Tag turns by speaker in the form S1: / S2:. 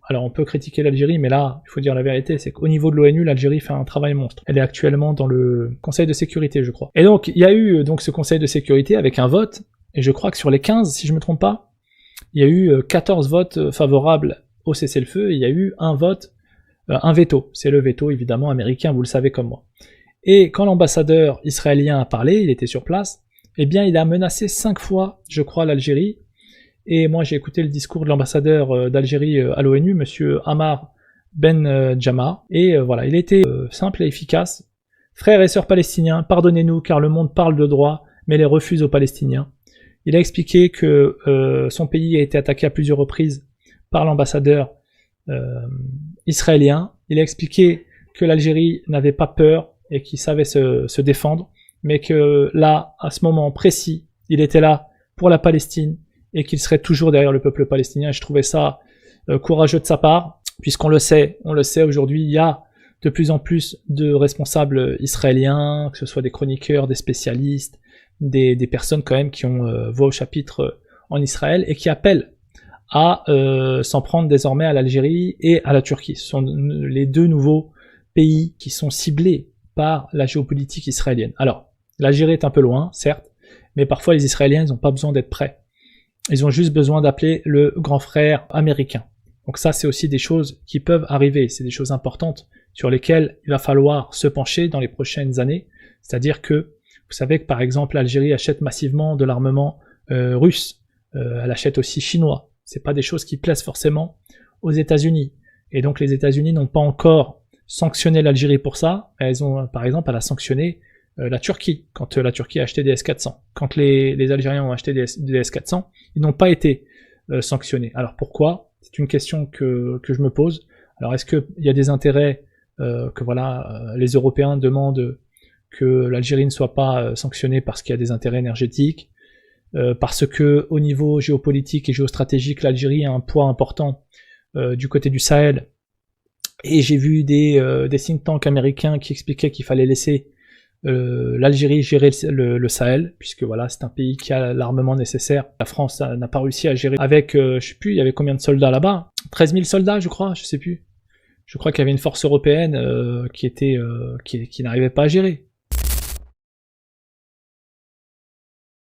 S1: alors on peut critiquer l'Algérie, mais là, il faut dire la vérité, c'est qu'au niveau de l'ONU, l'Algérie fait un travail monstre. Elle est actuellement dans le Conseil de sécurité, je crois. Et donc, il y a eu donc ce Conseil de sécurité avec un vote, et je crois que sur les 15, si je me trompe pas, il y a eu 14 votes favorables au cessez-le-feu, et il y a eu un vote, un veto. C'est le veto, évidemment, américain, vous le savez comme moi. Et quand l'ambassadeur israélien a parlé, il était sur place, eh bien, il a menacé 5 fois, je crois, l'Algérie. Et moi, j'ai écouté le discours de l'ambassadeur d'Algérie à l'ONU, monsieur Ammar Ben Jammah, et voilà, il était simple et efficace. Frères et sœurs palestiniens, pardonnez-nous car le monde parle de droit, mais les refuse aux Palestiniens. Il a expliqué que son pays a été attaqué à plusieurs reprises par l'ambassadeur israélien. Il a expliqué que l'Algérie n'avait pas peur et qu'il savait se défendre, mais que là, à ce moment précis, il était là pour la Palestine, et qu'il serait toujours derrière le peuple palestinien. Je trouvais ça courageux de sa part, puisqu'on le sait aujourd'hui, il y a de plus en plus de responsables israéliens, que ce soit des chroniqueurs, des spécialistes, des personnes quand même qui ont voix au chapitre en Israël, et qui appellent à s'en prendre désormais à l'Algérie et à la Turquie. Ce sont les deux nouveaux pays qui sont ciblés par la géopolitique israélienne. Alors, l'Algérie est un peu loin, certes, mais parfois les Israéliens, ils n'ont pas besoin d'être prêts. Ils ont juste besoin d'appeler le grand frère américain. Donc ça, c'est aussi des choses qui peuvent arriver. C'est des choses importantes sur lesquelles il va falloir se pencher dans les prochaines années. C'est-à-dire que, vous savez que par exemple, l'Algérie achète massivement de l'armement russe. Elle achète aussi chinois. C'est pas des choses qui plaisent forcément aux États-Unis. Et donc les États-Unis n'ont pas encore sanctionné l'Algérie pour ça. Elles ont, par exemple, elle a sanctionné la Turquie, quand la Turquie a acheté des S-400. Quand les Algériens ont acheté des S-400, ils n'ont pas été sanctionnés. Alors pourquoi? C'est une question que je me pose. Alors est-ce qu'il y a des intérêts que voilà, les Européens demandent que l'Algérie ne soit pas sanctionnée parce qu'il y a des intérêts énergétiques, parce que au niveau géopolitique et géostratégique, l'Algérie a un poids important du côté du Sahel. Et j'ai vu des think tanks américains qui expliquaient qu'il fallait laisser l'Algérie gérer le Sahel, puisque voilà, c'est un pays qui a l'armement nécessaire. La France n'a pas réussi à gérer avec, je sais plus, il y avait combien de soldats là-bas? 13 000 soldats, je crois, je sais plus. Je crois qu'il y avait une force européenne qui n'arrivait pas à gérer.